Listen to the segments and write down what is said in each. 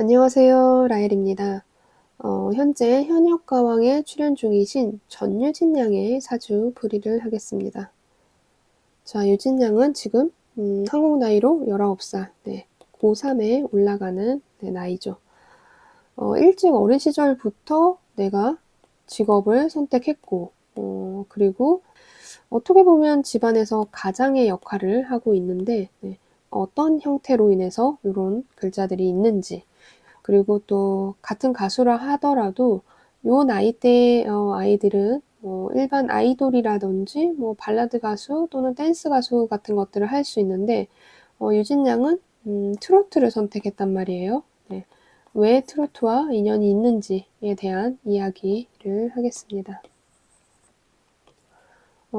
안녕하세요. 라헬입니다. 현재 현역가왕에 출연 중이신 전유진 양의 사주 풀이를 하겠습니다. 자, 유진 양은 지금 한국 나이로 19살, 고3에 올라가는 나이죠. 일찍 어린 시절부터 내가 직업을 선택했고, 그리고 어떻게 보면 집안에서 가장의 역할을 하고 있는데, 어떤 형태로 인해서 이런 글자들이 있는지, 그리고 또 같은 가수라 하더라도 요 나이대 아이들은 일반 아이돌이라든지 발라드 가수 또는 댄스 가수 같은 것들을 할 수 있는데 유진 양은 트로트를 선택했단 말이에요. 네. 왜 트로트와 인연이 있는지에 대한 이야기를 하겠습니다.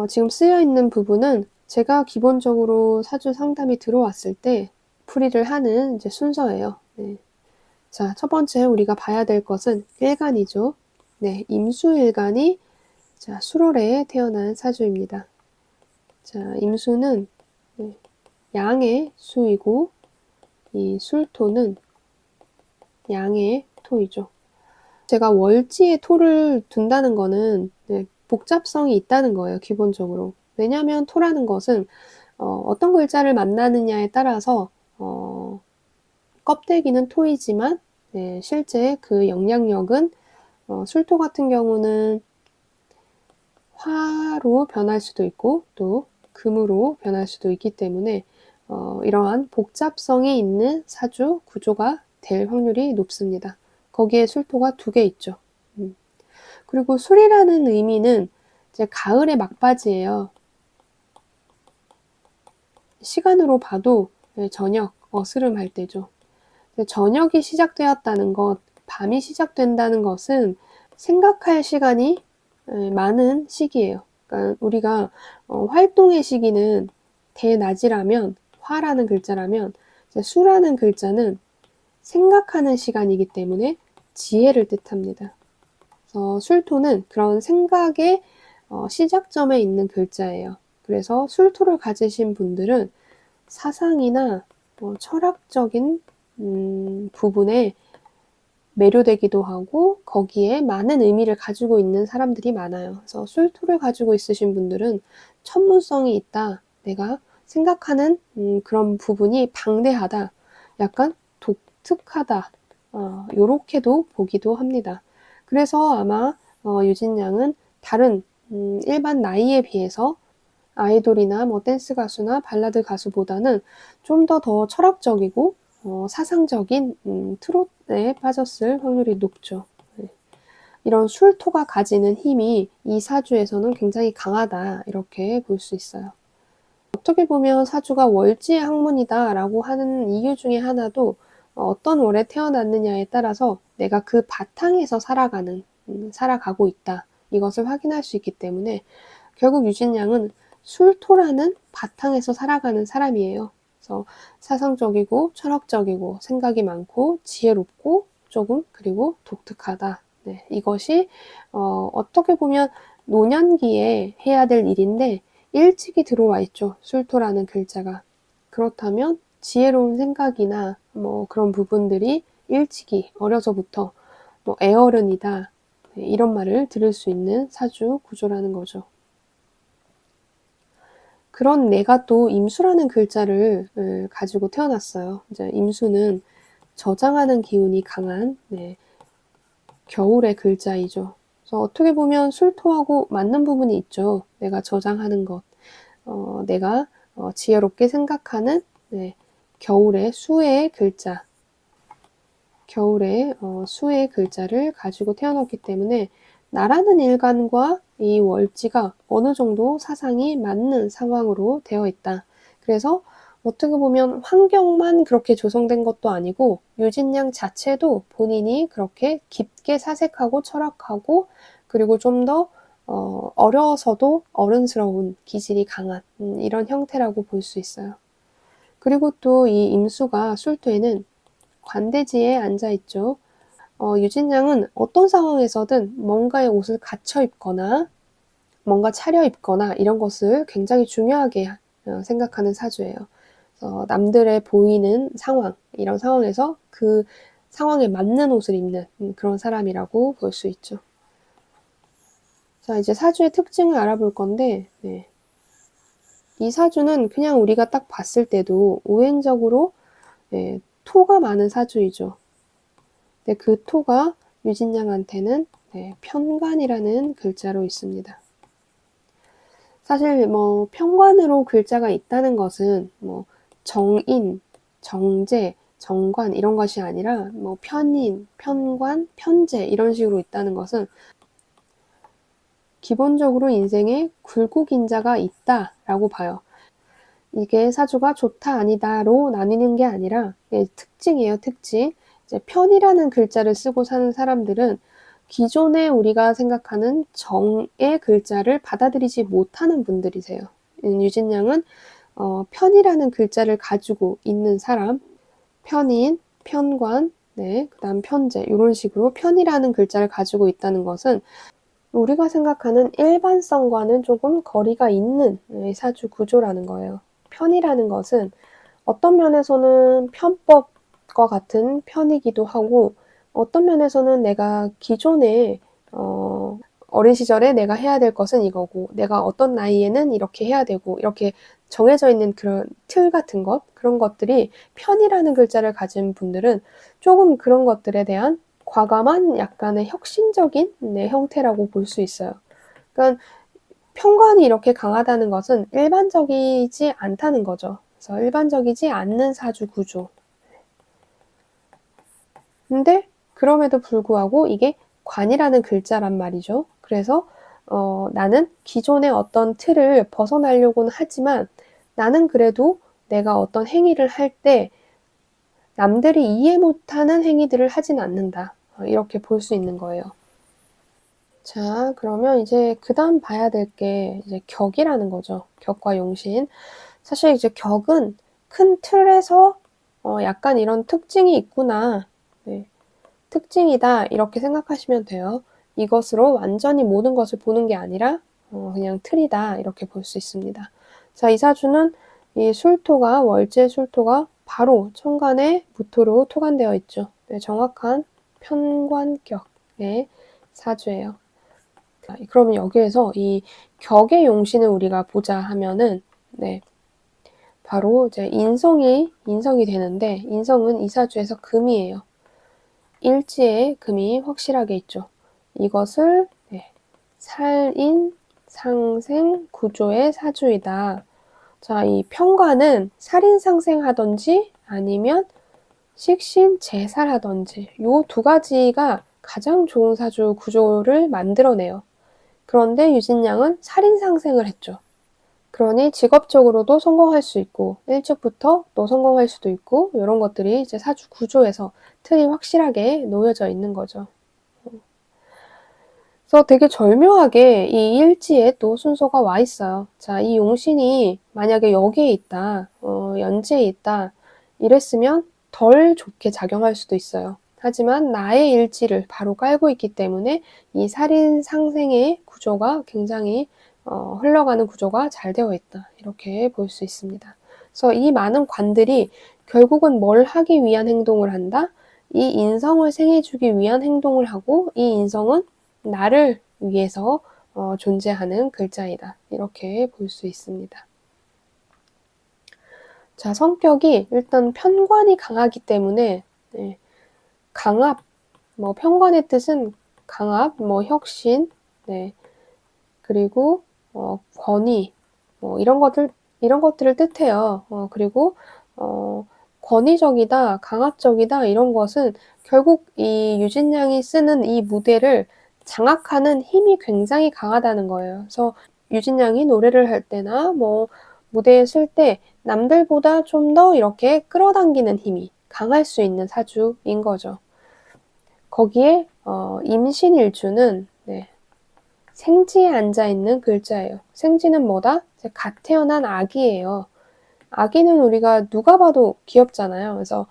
지금 쓰여 있는 부분은 제가 기본적으로 사주 상담이 들어왔을 때 풀이를 하는 이제 순서예요. 네. 자, 첫 번째 우리가 봐야 될 것은 일간이죠. 네, 임수일간이 자, 술월에 태어난 사주입니다. 자, 임수는 양의 수이고 이 술토는 양의 토이죠. 제가 월지에 토를 둔다는 거는 복잡성이 있다는 거예요, 기본적으로. 왜냐하면 토라는 것은 어떤 글자를 만나느냐에 따라서 껍데기는 토이지만 실제 그 영향력은 술토 같은 경우는 화로 변할 수도 있고 또 금으로 변할 수도 있기 때문에 이러한 복잡성이 있는 사주 구조가 될 확률이 높습니다. 거기에 술토가 2개 있죠. 그리고 술이라는 의미는 이제 가을의 막바지예요. 시간으로 봐도 저녁, 어스름할 때죠. 저녁이 시작되었다는 것, 밤이 시작된다는 것은 생각할 시간이 많은 시기예요. 그러니까 우리가 활동의 시기는 대낮이라면, 화라는 글자라면 수라는 글자는 생각하는 시간이기 때문에 지혜를 뜻합니다. 그래서 술토는 그런 생각의 시작점에 있는 글자예요. 그래서 술토를 가지신 분들은 사상이나 철학적인 부분에 매료되기도 하고 거기에 많은 의미를 가지고 있는 사람들이 많아요. 그래서 술토를 가지고 있으신 분들은 천문성이 있다. 내가 생각하는 그런 부분이 방대하다. 약간 독특하다. 요렇게도 보기도 합니다. 그래서 아마 유진 양은 다른 일반 나이에 비해서 아이돌이나 댄스 가수나 발라드 가수보다는 좀 더 철학적이고 사상적인 트롯에 빠졌을 확률이 높죠. 네. 이런 술토가 가지는 힘이 이 사주에서는 굉장히 강하다 이렇게 볼 수 있어요. 어떻게 보면 사주가 월지의 학문이다라고 하는 이유 중에 하나도 어떤 월에 태어났느냐에 따라서 내가 그 바탕에서 살아가고 있다. 이것을 확인할 수 있기 때문에 결국 유진 양은 술토라는 바탕에서 살아가는 사람이에요. 그래서 사상적이고 철학적이고 생각이 많고 지혜롭고 조금 그리고 독특하다. 네, 이것이 어떻게 보면 노년기에 해야 될 일인데 일찍이 들어와 있죠. 술토라는 글자가. 그렇다면 지혜로운 생각이나 그런 부분들이 일찍이 어려서부터 애어른이다. 네, 이런 말을 들을 수 있는 사주 구조라는 거죠. 그런 내가 또 임수라는 글자를 가지고 태어났어요. 이제 임수는 저장하는 기운이 강한 겨울의 글자이죠. 그래서 어떻게 보면 술토하고 맞는 부분이 있죠. 내가 저장하는 것, 내가 지혜롭게 생각하는 겨울의 수의 글자, 겨울의 수의 글자를 가지고 태어났기 때문에 나라는 일간과 이 월지가 어느 정도 사상이 맞는 상황으로 되어 있다. 그래서 어떻게 보면 환경만 그렇게 조성된 것도 아니고 유진 양 자체도 본인이 그렇게 깊게 사색하고 철학하고 그리고 좀 더 어려서도 어른스러운 기질이 강한 이런 형태라고 볼 수 있어요. 그리고 또 이 임수가 술토에는 관대지에 앉아있죠. 유진 양은 어떤 상황에서든 뭔가의 옷을 갖춰 입거나 뭔가 차려 입거나 이런 것을 굉장히 중요하게 생각하는 사주예요. 남들의 보이는 상황, 이런 상황에서 그 상황에 맞는 옷을 입는 그런 사람이라고 볼 수 있죠. 자, 이제 사주의 특징을 알아볼 건데, 네. 이 사주는 그냥 우리가 딱 봤을 때도 오행적으로 네, 토가 많은 사주이죠. 근데 그 토가 유진양한테는 네, 편관이라는 글자로 있습니다. 사실 뭐 편관으로 글자가 있다는 것은 뭐 정인, 정제, 정관 이런 것이 아니라 뭐 편인, 편관, 편제 이런 식으로 있다는 것은 기본적으로 인생에 굴곡인자가 있다라고 봐요. 이게 사주가 좋다 아니다로 나뉘는 게 아니라 특징이에요, 특징. 이제 편이라는 글자를 쓰고 사는 사람들은 기존에 우리가 생각하는 정의 글자를 받아들이지 못하는 분들이세요. 유진양은 편이라는 글자를 가지고 있는 사람, 편인, 편관, 네, 그다음 편제 이런 식으로 편이라는 글자를 가지고 있다는 것은 우리가 생각하는 일반성과는 조금 거리가 있는 사주 구조라는 거예요. 편이라는 것은 어떤 면에서는 편법과 같은 편이기도 하고 어떤 면에서는 내가 기존에 어린 시절에 내가 해야 될 것은 이거고 내가 어떤 나이에는 이렇게 해야 되고 이렇게 정해져 있는 그런 틀 같은 것 그런 것들이 편이라는 글자를 가진 분들은 조금 그런 것들에 대한 과감한 약간의 혁신적인 형태라고 볼 수 있어요. 그러니까 편관이 이렇게 강하다는 것은 일반적이지 않다는 거죠. 그래서 일반적이지 않는 사주 구조. 근데 그럼에도 불구하고 이게 관이라는 글자란 말이죠. 그래서 나는 기존의 어떤 틀을 벗어나려고는 하지만 나는 그래도 내가 어떤 행위를 할 때 남들이 이해 못하는 행위들을 하진 않는다. 이렇게 볼 수 있는 거예요. 자, 그러면 이제 그 다음 봐야 될 게 이제 격이라는 거죠. 격과 용신. 사실 이제 격은 큰 틀에서 약간 이런 특징이 있구나. 네. 특징이다. 이렇게 생각하시면 돼요. 이것으로 완전히 모든 것을 보는 게 아니라 그냥 틀이다. 이렇게 볼 수 있습니다. 자, 이 사주는 이 술토가 월제 술토가 바로 천간에 무토로 토관되어 있죠. 네, 정확한 편관격의 사주예요. 그러면 여기에서 이 격의 용신을 우리가 보자 하면은 네, 바로 이제 인성이 되는데 인성은 이 사주에서 금이에요. 일지에 금이 확실하게 있죠. 이것을 네, 살인 상생 구조의 사주이다. 자, 이 편관은 살인 상생하든지 아니면 식신 제살하든지 요 두 가지가 가장 좋은 사주 구조를 만들어내요. 그런데 유진양은 살인상생을 했죠. 그러니 직업적으로도 성공할 수 있고 일찍부터 또 성공할 수도 있고 이런 것들이 이제 사주 구조에서 틀이 확실하게 놓여져 있는 거죠. 그래서 되게 절묘하게 이 일지에 또 순서가 와 있어요. 자, 이 용신이 만약에 여기에 있다, 연지에 있다 이랬으면 덜 좋게 작용할 수도 있어요. 하지만 나의 일지를 바로 깔고 있기 때문에 이 살인 상생의 구조가 굉장히 흘러가는 구조가 잘 되어 있다. 이렇게 볼 수 있습니다. 그래서 이 많은 관들이 결국은 뭘 하기 위한 행동을 한다? 이 인성을 생해주기 위한 행동을 하고 이 인성은 나를 위해서 존재하는 글자이다. 이렇게 볼 수 있습니다. 자, 성격이 일단 편관이 강하기 때문에 네, 강압, 뭐 편관의 뜻은 강압, 뭐 혁신, 네, 그리고 권위, 뭐 이런 것들을 뜻해요. 그리고 권위적이다, 강압적이다 이런 것은 결국 이 유진양이 쓰는 이 무대를 장악하는 힘이 굉장히 강하다는 거예요. 그래서 유진양이 노래를 할 때나 뭐 무대에 쓸 때 남들보다 좀 더 이렇게 끌어당기는 힘이 강할 수 있는 사주인 거죠. 거기에 임신일주는 네, 생지에 앉아있는 글자예요. 생지는 뭐다? 갓 태어난 아기예요. 아기는 우리가 누가 봐도 귀엽잖아요. 그래서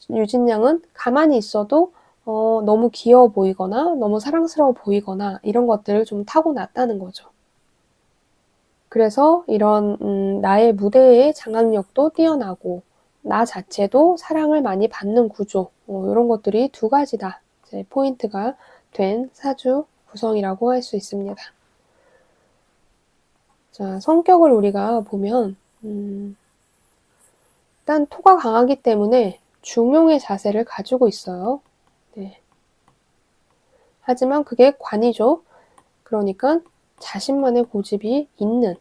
유진양은 가만히 있어도 너무 귀여워 보이거나 너무 사랑스러워 보이거나 이런 것들을 좀 타고났다는 거죠. 그래서 이런 나의 무대의 장악력도 뛰어나고 나 자체도 사랑을 많이 받는 구조, 이런 것들이 두 가지다. 이제 포인트가 된 사주 구성이라고 할 수 있습니다. 자, 성격을 우리가 보면 일단 토가 강하기 때문에 중용의 자세를 가지고 있어요. 네. 하지만 그게 관이죠. 그러니까 자신만의 고집이 있는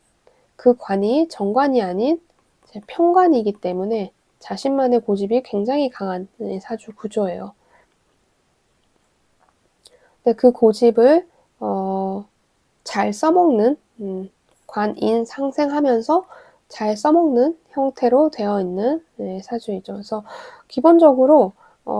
그 관이 정관이 아닌 편관이기 때문에 자신만의 고집이 굉장히 강한 사주 구조예요. 근데 그 고집을 잘 써먹는 관인 상생하면서 잘 써먹는 형태로 되어 있는 사주이죠. 그래서 기본적으로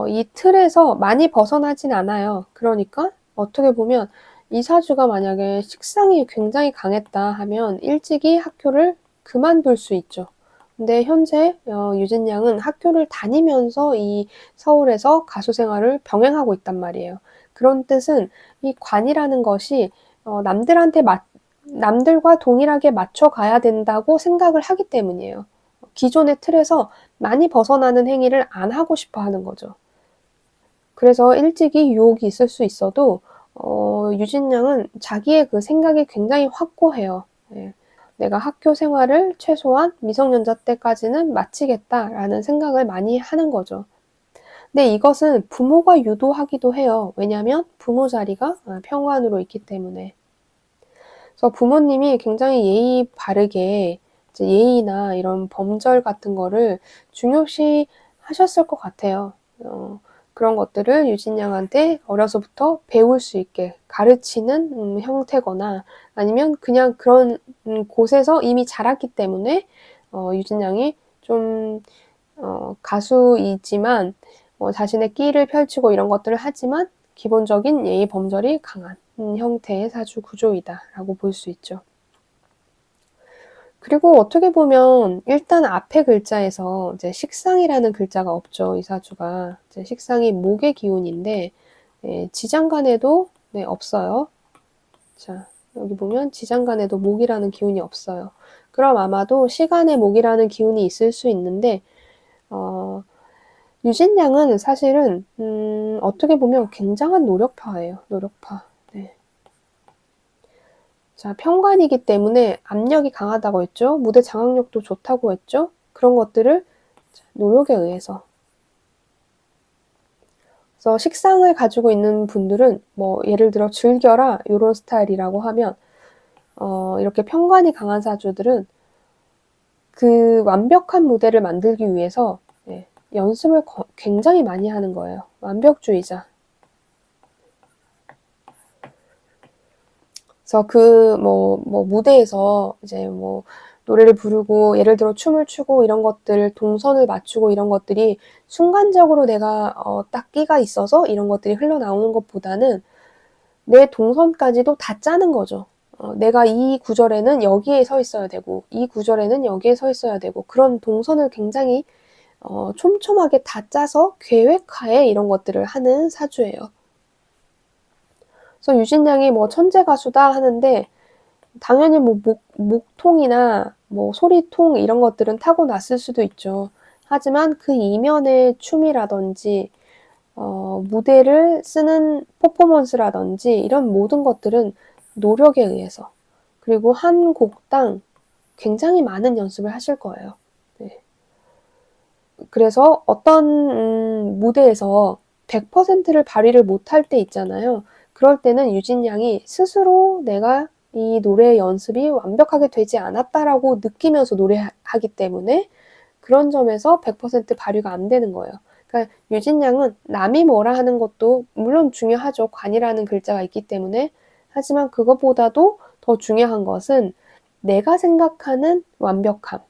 이 틀에서 많이 벗어나진 않아요. 그러니까 어떻게 보면 이 사주가 만약에 식상이 굉장히 강했다 하면 일찍이 학교를 그만둘 수 있죠. 근데 현재 유진 양은 학교를 다니면서 이 서울에서 가수 생활을 병행하고 있단 말이에요. 그런 뜻은 이 관이라는 것이 남들과 동일하게 맞춰가야 된다고 생각을 하기 때문이에요. 기존의 틀에서 많이 벗어나는 행위를 안 하고 싶어 하는 거죠. 그래서 일찍이 유혹이 있을 수 있어도 유진 양은 자기의 그 생각이 굉장히 확고해요. 예. 내가 학교 생활을 최소한 미성년자 때까지는 마치겠다라는 생각을 많이 하는 거죠. 근데 이것은 부모가 유도하기도 해요. 왜냐하면 부모 자리가 평관으로 있기 때문에. 그래서 부모님이 굉장히 예의 바르게 이제 예의나 이런 범절 같은 거를 중요시 하셨을 것 같아요. 그런 것들을 유진 양한테 어려서부터 배울 수 있게 가르치는 형태거나 아니면 그냥 그런 곳에서 이미 자랐기 때문에 유진 양이 좀 가수이지만 자신의 끼를 펼치고 이런 것들을 하지만 기본적인 예의 범절이 강한 형태의 사주 구조이다라고 볼 수 있죠. 그리고 어떻게 보면 일단 앞에 글자에서 이제 식상이라는 글자가 없죠. 이 사주가 이제 식상이 목의 기운인데 지장간에도 없어요. 자, 여기 보면 지장간에도 목이라는 기운이 없어요. 그럼 아마도 시간에 목이라는 기운이 있을 수 있는데 유진 양은 사실은 어떻게 보면 굉장한 노력파예요. 노력파. 네. 자, 편관이기 때문에 압력이 강하다고 했죠. 무대 장악력도 좋다고 했죠. 그런 것들을 노력에 의해서. 그래서 식상을 가지고 있는 분들은 뭐 예를 들어 즐겨라 이런 스타일이라고 하면 이렇게 편관이 강한 사주들은 그 완벽한 무대를 만들기 위해서 연습을 굉장히 많이 하는 거예요. 완벽주의자. 그래서 그 무대에서 이제 뭐 노래를 부르고 예를 들어 춤을 추고 이런 것들 동선을 맞추고 이런 것들이 순간적으로 내가 딱 끼가 있어서 이런 것들이 흘러나오는 것보다는 내 동선까지도 다 짜는 거죠. 내가 이 구절에는 여기에 서 있어야 되고 이 구절에는 여기에 서 있어야 되고 그런 동선을 굉장히 촘촘하게 다 짜서 계획하에 이런 것들을 하는 사주예요. 그래서 유진 양이 뭐 천재 가수다 하는데 당연히 뭐 목통이나 뭐 소리통 이런 것들은 타고났을 수도 있죠. 하지만 그 이면의 춤이라든지 무대를 쓰는 퍼포먼스라든지 이런 모든 것들은 노력에 의해서 그리고 한 곡당 굉장히 많은 연습을 하실 거예요. 네. 그래서 어떤 무대에서 100%를 발휘를 못할 때 있잖아요. 그럴 때는 유진 양이 스스로 내가 이 노래 연습이 완벽하게 되지 않았다라고 느끼면서 노래하기 때문에 그런 점에서 100% 발휘가 안 되는 거예요. 그러니까 유진 양은 남이 뭐라 하는 것도 물론 중요하죠. 관이라는 글자가 있기 때문에. 하지만 그것보다도 더 중요한 것은 내가 생각하는 완벽함.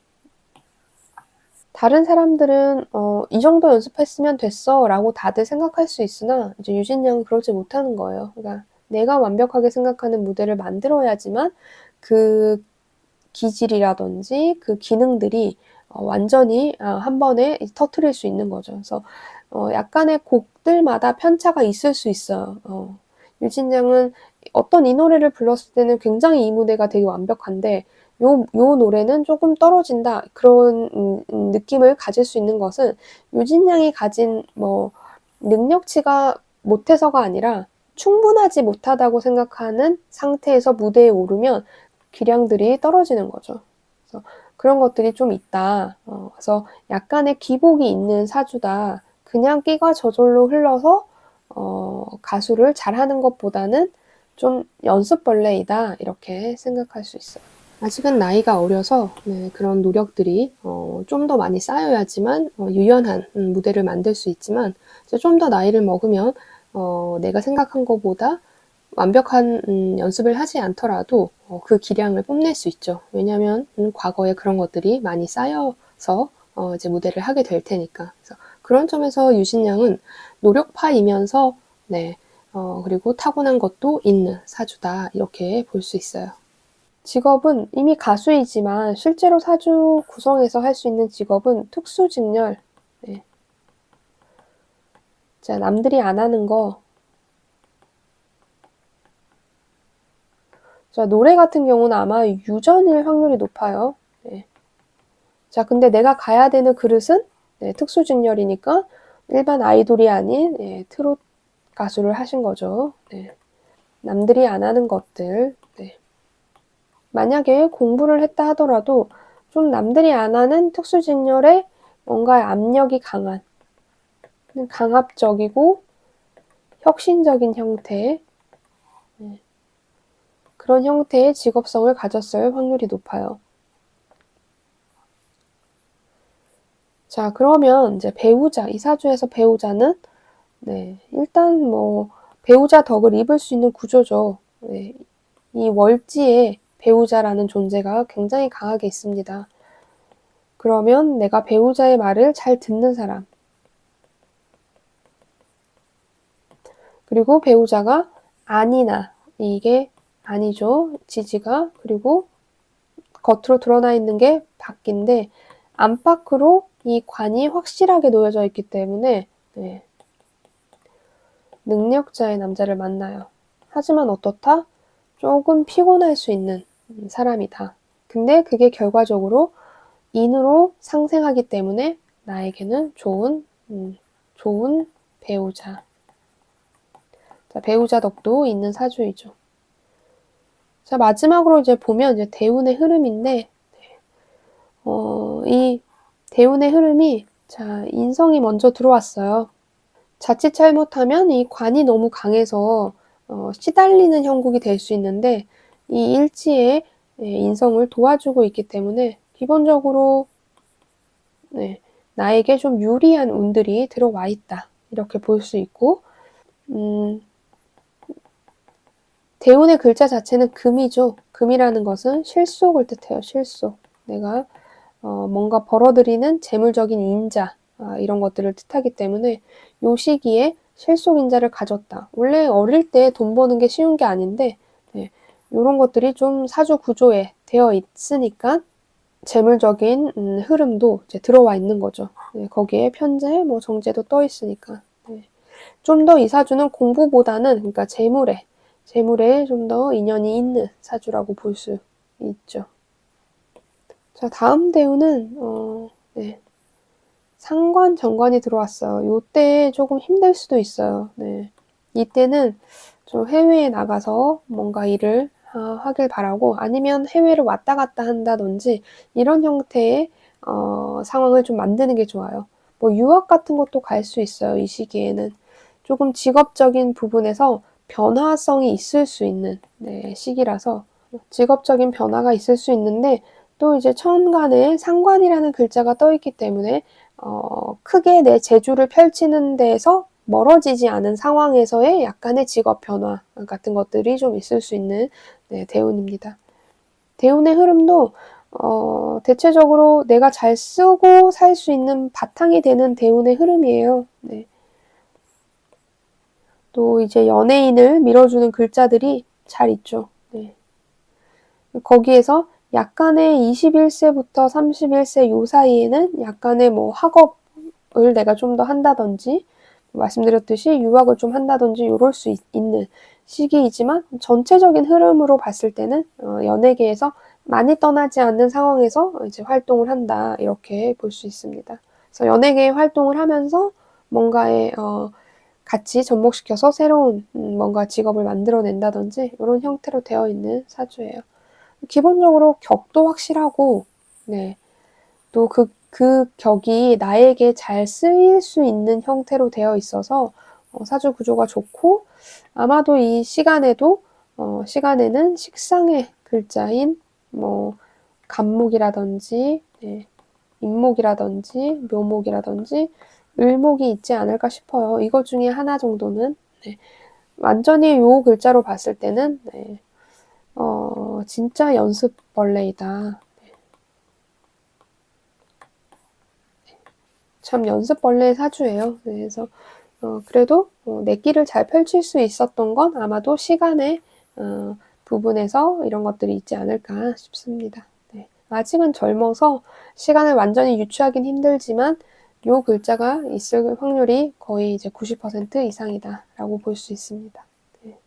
다른 사람들은 이 정도 연습했으면 됐어 라고 다들 생각할 수 있으나 이제 유진 양은 그러지 못하는 거예요. 그러니까 내가 완벽하게 생각하는 무대를 만들어야지만 그 기질이라든지 그 기능들이 완전히 한 번에 터트릴 수 있는 거죠. 그래서 약간의 곡들마다 편차가 있을 수 있어요. 유진 양은 어떤 이 노래를 불렀을 때는 굉장히 이 무대가 되게 완벽한데 요 노래는 조금 떨어진다. 그런 느낌을 가질 수 있는 것은 유진양이 가진 뭐 능력치가 못해서가 아니라 충분하지 못하다고 생각하는 상태에서 무대에 오르면 기량들이 떨어지는 거죠. 그래서 그런 것들이 좀 있다. 그래서 약간의 기복이 있는 사주다. 그냥 끼가 저절로 흘러서 가수를 잘하는 것보다는 좀 연습벌레이다. 이렇게 생각할 수 있어요. 아직은 나이가 어려서 그런 노력들이 좀 더 많이 쌓여야지만 유연한 무대를 만들 수 있지만 좀 더 나이를 먹으면 내가 생각한 것보다 완벽한 연습을 하지 않더라도 그 기량을 뽐낼 수 있죠. 왜냐하면 과거에 그런 것들이 많이 쌓여서 이제 무대를 하게 될 테니까. 그래서 그런 점에서 유신양은 노력파이면서 그리고 타고난 것도 있는 사주다 이렇게 볼 수 있어요. 직업은 이미 가수이지만 실제로 사주 구성에서 할 수 있는 직업은 특수직렬. 네. 자, 남들이 안 하는 거. 자, 노래 같은 경우는 아마 유전일 확률이 높아요. 네. 자, 근데 내가 가야 되는 그릇은 특수직렬이니까 일반 아이돌이 아닌 트롯 가수를 하신 거죠. 네. 남들이 안 하는 것들. 네. 만약에 공부를 했다 하더라도 좀 남들이 안 하는 특수직렬에 뭔가 압력이 강한, 강압적이고 혁신적인 형태, 그런 형태의 직업성을 가졌을 확률이 높아요. 자, 그러면 이제 배우자, 이 사주에서 배우자는 일단 뭐 배우자 덕을 입을 수 있는 구조죠. 이 월지에 배우자라는 존재가 굉장히 강하게 있습니다. 그러면 내가 배우자의 말을 잘 듣는 사람, 그리고 배우자가 아니나, 이게 아니죠. 지지가. 그리고 겉으로 드러나 있는 게 밖인데 안팎으로 이 관이 확실하게 놓여져 있기 때문에 능력자의 남자를 만나요. 하지만 어떻다? 조금 피곤할 수 있는 사람이다. 근데 그게 결과적으로 인으로 상생하기 때문에 나에게는 좋은 배우자. 자, 배우자 덕도 있는 사주이죠. 자, 마지막으로 이제 보면 이제 대운의 흐름인데, 이 대운의 흐름이, 자, 인성이 먼저 들어왔어요. 자칫 잘못하면 이 관이 너무 강해서 시달리는 형국이 될 수 있는데, 이 일지에 인성을 도와주고 있기 때문에 기본적으로 나에게 좀 유리한 운들이 들어와 있다. 이렇게 볼 수 있고, 대운의 글자 자체는 금이죠. 금이라는 것은 실속을 뜻해요. 실속. 내가 뭔가 벌어들이는 재물적인 인자, 이런 것들을 뜻하기 때문에 요 시기에 실속 인자를 가졌다. 원래 어릴 때 돈 버는 게 쉬운 게 아닌데 이런 것들이 좀 사주 구조에 되어 있으니까 재물적인 흐름도 이제 들어와 있는 거죠. 거기에 편재, 뭐 정제도 떠 있으니까. 좀 더 이 사주는 공부보다는 그러니까 재물에 좀 더 인연이 있는 사주라고 볼 수 있죠. 자, 다음 대운은 상관, 정관이 들어왔어요. 요때 조금 힘들 수도 있어요. 이때는 좀 해외에 나가서 뭔가 일을 하길 바라고 아니면 해외를 왔다 갔다 한다든지 이런 형태의 상황을 좀 만드는 게 좋아요. 뭐 유학 같은 것도 갈 수 있어요. 이 시기에는. 조금 직업적인 부분에서 변화성이 있을 수 있는 시기라서 직업적인 변화가 있을 수 있는데 또 이제 천간에 상관이라는 글자가 떠 있기 때문에 크게 내 재주를 펼치는 데에서 멀어지지 않은 상황에서의 약간의 직업 변화 같은 것들이 좀 있을 수 있는 대운입니다. 대운의 흐름도 대체적으로 내가 잘 쓰고 살 수 있는 바탕이 되는 대운의 흐름이에요. 또 이제 연예인을 밀어주는 글자들이 잘 있죠. 거기에서 약간의 21세부터 31세 요 사이에는 약간의 뭐 학업을 내가 좀 더 한다든지 말씀드렸듯이 유학을 좀 한다든지 이럴 수 있는 시기이지만 전체적인 흐름으로 봤을 때는 연예계에서 많이 떠나지 않는 상황에서 이제 활동을 한다. 이렇게 볼 수 있습니다. 그래서 연예계 활동을 하면서 뭔가에 같이 접목시켜서 새로운 뭔가 직업을 만들어낸다든지 이런 형태로 되어 있는 사주예요. 기본적으로 격도 확실하고, 네. 또 그 격이 나에게 잘 쓰일 수 있는 형태로 되어 있어서 사주 구조가 좋고, 아마도 이 시간에는 식상의 글자인 뭐 간목이라든지, 네, 임목이라든지 묘목이라든지 을목이 있지 않을까 싶어요. 이거 중에 하나 정도는. 네. 완전히 요 글자로 봤을 때는 네, 진짜 연습벌레이다. 참 연습벌레 사주예요. 네, 그래서 그래도 내 길을 잘 펼칠 수 있었던 건 아마도 시간의 부분에서 이런 것들이 있지 않을까 싶습니다. 네. 아직은 젊어서 시간을 완전히 유추하긴 힘들지만 요 글자가 있을 확률이 거의 이제 90% 이상이다라고 볼 수 있습니다. 네.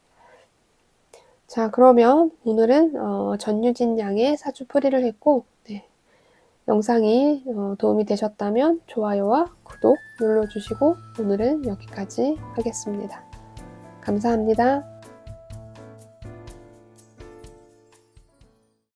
자, 그러면 오늘은 전유진 양의 사주풀이를 했고, 네. 영상이 도움이 되셨다면 좋아요와 구독 눌러주시고 오늘은 여기까지 하겠습니다. 감사합니다.